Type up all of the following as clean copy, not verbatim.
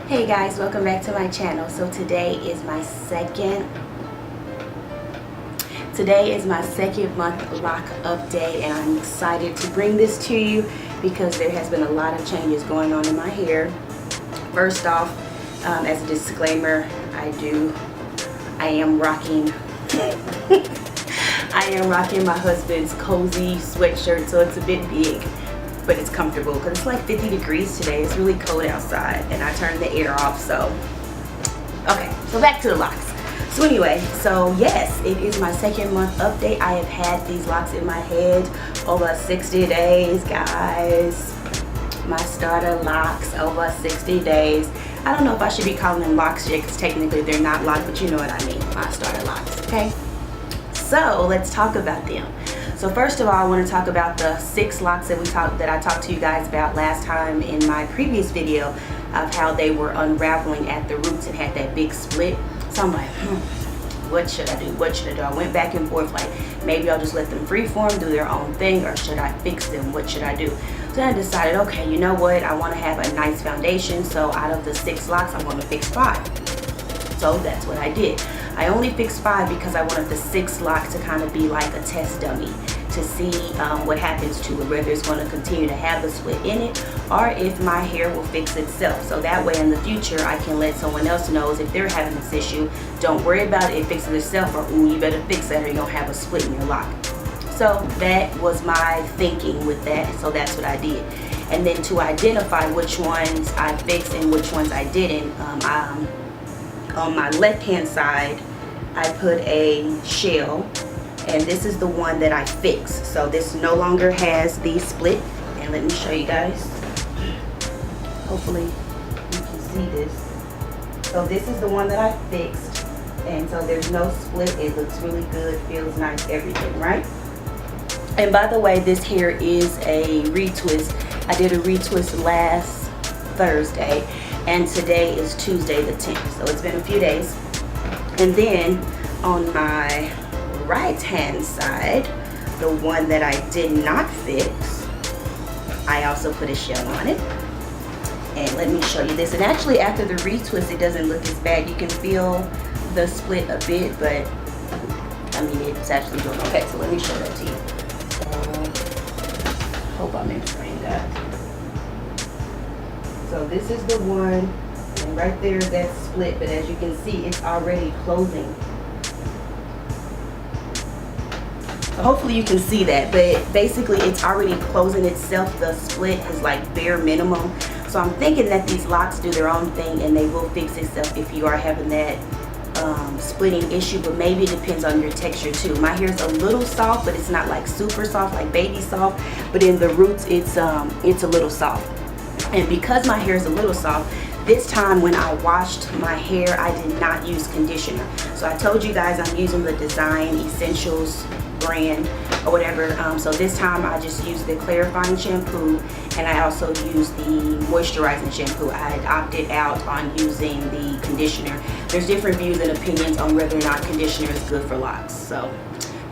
Hey guys, welcome back to my channel. So today is my second month lock update, and I'm excited to bring this to you because there has been a lot of changes going on in my hair. First off, as a disclaimer, I am rocking my husband's cozy sweatshirt, so it's a bit big, but it's comfortable because it's like 50 degrees today. It's really cold outside, and I turned the air off. So okay, so back to the locks. So anyway, so yes, it is my second month update. I have had these locks in my head over 60 days, guys. My starter locks over 60 days. I don't know if I should be calling them locks yet because technically they're not locked, but you know what I mean. My starter locks, okay? So let's talk about them. So first of all, I want to talk about the 6 locks that I talked to you guys about last time in my previous video of how they were unraveling at the roots and had that big split. So I'm like, what should I do? What should I do? I went back and forth, like maybe I'll just let them freeform, do their own thing, or should I fix them? What should I do? So then I decided, okay, you know what? I want to have a nice foundation. So out of the 6 locks, I'm going to fix 5. So that's what I did. I only fixed 5 because I wanted the 6 lock to kind of be like a test dummy to see what happens to it, whether it's going to continue to have the split in it or if my hair will fix itself. So that way in the future I can let someone else know if they're having this issue, don't worry about it, it fixes itself, or ooh, you better fix that or you're going to have a split in your lock. So that was my thinking with that, so that's what I did. And then to identify which ones I fixed and which ones I didn't, on my left hand side I put a shell, and this is the one that I fixed. So this no longer has the split, and let me show you guys. Hopefully you can see this. So this is the one that I fixed, and so there's no split. It looks really good, feels nice, everything, right? And by the way, this hair is a retwist. I did a retwist last Thursday, and today is Tuesday the 10th, so it's been a few days. And then on my right hand side, the one that I did not fix, I also put a shell on it. And let me show you this. And actually after the retwist, it doesn't look as bad. You can feel the split a bit, but I mean, it's actually doing okay. So let me show that to you. Hope I'm in frame, guys. So this is the one, and right there that's split, but as you can see, it's already closing. So hopefully you can see that, but basically it's already closing itself. The split is like bare minimum. So I'm thinking that these locks do their own thing and they will fix itself if you are having that splitting issue, but maybe it depends on your texture too. My hair is a little soft, but it's not like super soft, like baby soft, but in the roots it's a little soft. And because my hair is a little soft, this time when I washed my hair, I did not use conditioner. So I told you guys I'm using the Design Essentials brand or whatever. So this time I just used the clarifying shampoo, and I also used the moisturizing shampoo. I had opted out on using the conditioner. There's different views and opinions on whether or not conditioner is good for locks. So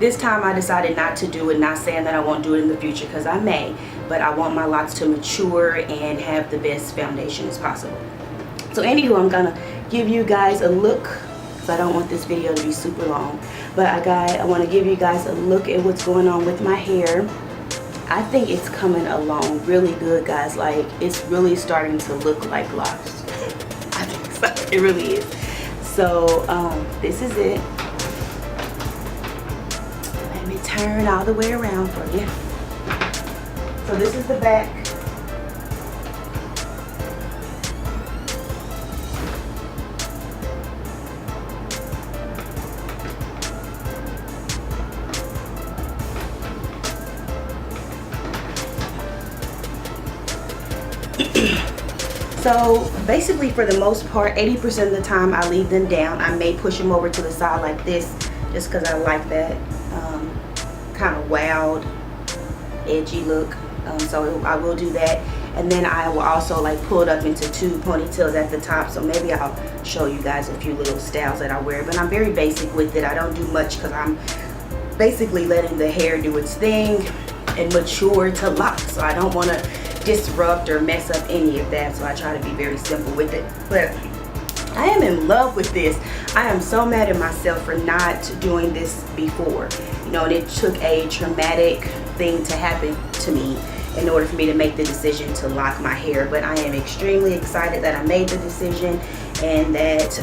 this time I decided not to do it, not saying that I won't do it in the future, because I may, but I want my locks to mature and have the best foundation as possible. So anywho, I'm gonna give you guys a look, because I don't want this video to be super long, but I want to give you guys a look at what's going on with my hair. I think it's coming along really good, guys. Like, it's really starting to look like locks. I think so. It really is. So this is it. Let me turn all the way around for you. So this is the back. So basically, for the most part, 80% of the time I leave them down. I may push them over to the side like this just because I like that kind of wild, edgy look. So I will do that. And then I will also like pull it up into 2 ponytails at the top. So maybe I'll show you guys a few little styles that I wear. But I'm very basic with it. I don't do much because I'm basically letting the hair do its thing and mature to lock. So I don't want to disrupt or mess up any of that, so I try to be very simple with it. But I am in love with this. I am so mad at myself for not doing this before. You know, and it took a traumatic thing to happen to me in order for me to make the decision to lock my hair. But I am extremely excited that I made the decision, and that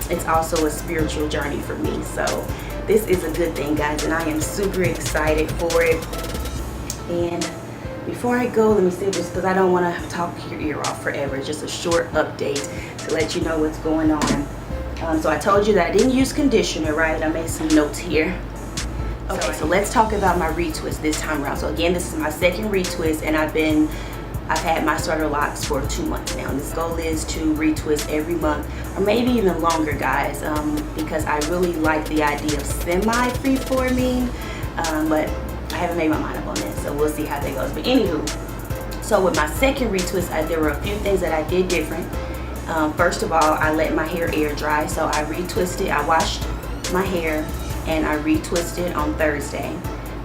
it's also a spiritual journey for me. So this is a good thing, guys, and I am super excited for it. And before I go, let me say this, because I don't want to talk your ear off forever. It's just a short update to let you know what's going on. So I told you that I didn't use conditioner, right? I made some notes here. Okay, so let's talk about my retwist this time around. So again, this is my second retwist, and I've had my starter locks for 2 months now. And this goal is to retwist every month, or maybe even longer, guys, because I really like the idea of semi-free-forming, but I haven't made my mind up on that, so we'll see how that goes. But anywho, so with my second retwist, there were a few things that I did different. First of all, I let my hair air dry, so I retwisted. I washed my hair and I retwisted on Thursday.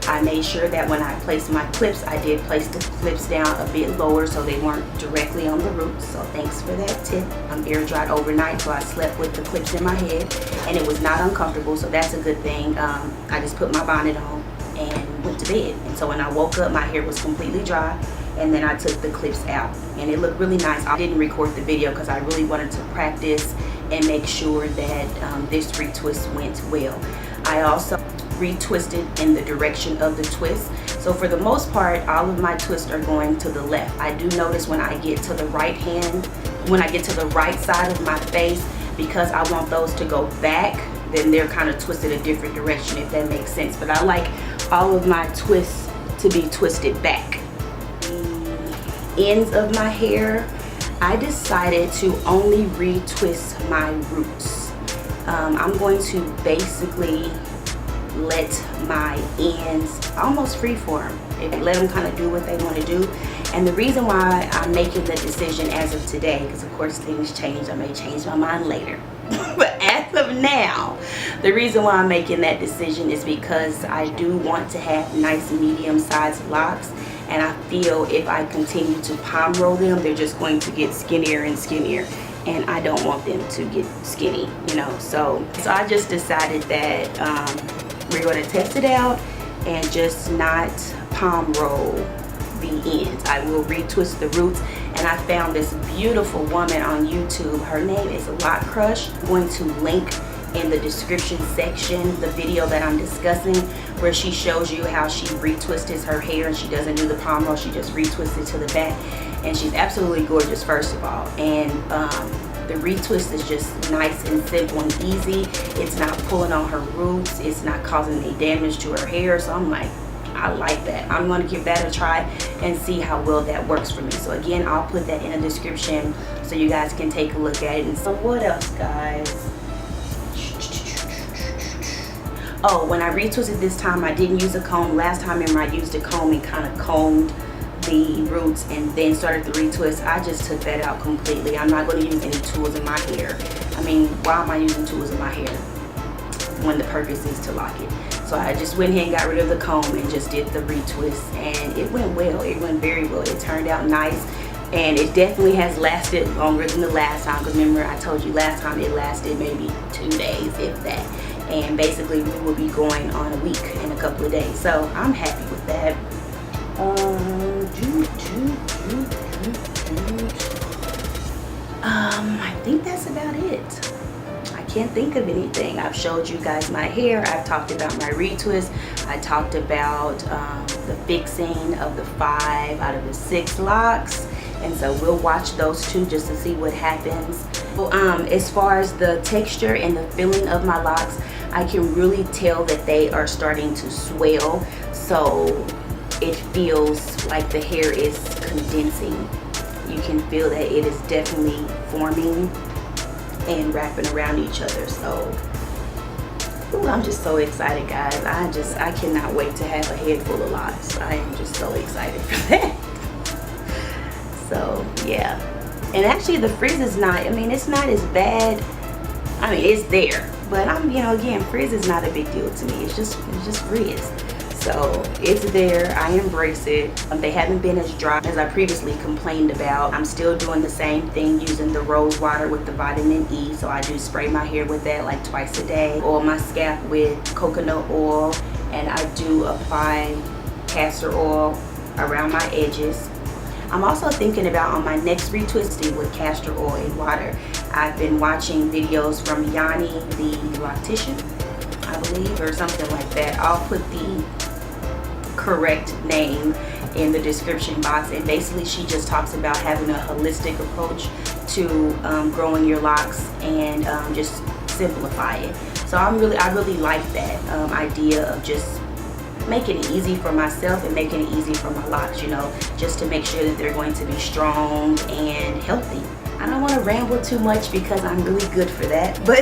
I made sure that when I placed my clips, I did place the clips down a bit lower so they weren't directly on the roots. So thanks for that tip. I'm air dried overnight, so I slept with the clips in my head, and it was not uncomfortable, so that's a good thing. I just put my bonnet on and went to bed. And so when I woke up, my hair was completely dry, and then I took the clips out, and it looked really nice. I didn't record the video because I really wanted to practice and make sure that this retwist went well. I also retwisted in the direction of the twist. So for the most part, all of my twists are going to the left. I do notice when I get to the right hand, when I get to the right side of my face, because I want those to go back, then they're kind of twisted a different direction, if that makes sense. But I like all of my twists to be twisted back. The ends of my hair, I decided to only retwist my roots. I'm going to basically let my ends almost freeform, let them kind of do what they want to do. And the reason why I'm making the decision as of today, because of course things change, I may change my mind later, but as of now, the reason why I'm making that decision is because I do want to have nice medium-sized locks, and I feel if I continue to palm roll them, they're just going to get skinnier and skinnier, and I don't want them to get skinny, you know. So I just decided that we're going to test it out and just not palm roll the ends. I will retwist the roots, and I found this beautiful woman on YouTube. Her name is Loc Crush. I'm going to link in the description section the video that I'm discussing, where she shows you how she retwists her hair, and she doesn't do the palm roll, she just retwists it to the back, and she's absolutely gorgeous, first of all. And the retwist is just nice and simple and easy. It's not pulling on her roots, it's not causing any damage to her hair. So I'm like, I like that. I'm going to give that a try and see how well that works for me. So again, I'll put that in the description so you guys can take a look at it. And so what else, guys? Oh, when I retwisted this time, I didn't use a comb. Last time, remember, I used a comb and kind of combed the roots and then started the retwist. I just took that out completely. I'm not going to use any tools in my hair. I mean, why am I using tools in my hair when the purpose is to lock it? So I just went ahead and got rid of the comb and just did the retwist, and it went well. It went very well. It turned out nice, and it definitely has lasted longer than the last time, because remember I told you last time it lasted maybe 2 days, if that. And basically we will be going on a week in a couple of days, so I'm happy with that. I think that's about it. I can't think of anything. I've showed you guys my hair. I've talked about my retwist. I talked about the fixing of the 5 out of the 6 locks, and so we'll watch those 2 just to see what happens. As far as the texture and the feeling of my locks, I can really tell that they are starting to swell, so it feels like the hair is condensing. You can feel that it is definitely forming and wrapping around each other. So ooh, I'm just so excited, guys. I cannot wait to have a head full of locks. I am just so excited for that. So yeah, and actually the frizz is not, I mean, it's not as bad. I mean, it's there, but I'm, you know, again, frizz is not a big deal to me. It's just frizz. So it's there. I embrace it. They haven't been as dry as I previously complained about. I'm still doing the same thing using the rose water with the vitamin E. So I do spray my hair with that like twice a day. Oil my scalp with coconut oil, and I do apply castor oil around my edges. I'm also thinking about on my next retwisting with castor oil and water. I've been watching videos from Yannie, the loctician, I believe, or something like that. I'll put the correct name in the description box, and basically she just talks about having a holistic approach to growing your locks and just simplify it. So I really like that idea of just making it easy for myself and making it easy for my locks, you know, just to make sure that they're going to be strong and healthy. I don't want to ramble too much because I'm really good for that, but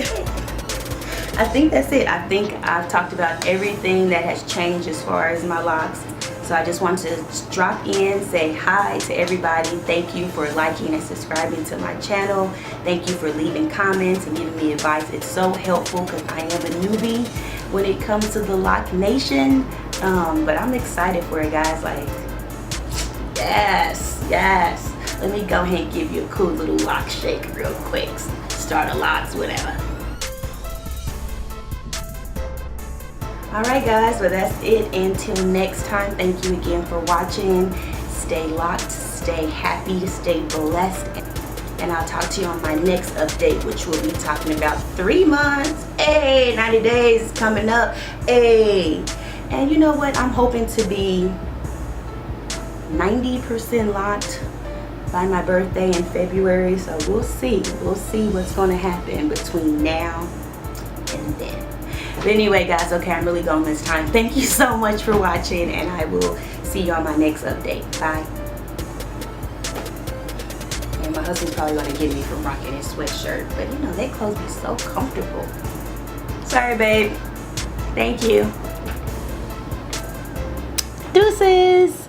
I think that's it. I think I've talked about everything that has changed as far as my locks. So I just want to drop in, say hi to everybody. Thank you for liking and subscribing to my channel. Thank you for leaving comments and giving me advice. It's so helpful because I am a newbie when it comes to the Loc Nation. But I'm excited for it, guys. Like, yes. Let me go ahead and give you a cool little lock shake real quick. Start a locks, whatever. Alright guys, well that's it. Until next time, thank you again for watching. Stay locked, stay happy, stay blessed, and I'll talk to you on my next update, which will be talking about 3 months. Hey, 90 days coming up. Hey, and you know what? I'm hoping to be 90% locked by my birthday in February. So we'll see. We'll see what's going to happen between now and then. But anyway, guys, okay, I'm really going this time. Thank you so much for watching, and I will see you on my next update. Bye. And my husband's probably going to get me from rocking his sweatshirt, but you know, they clothes me so comfortable. Sorry, babe. Thank you. Deuces.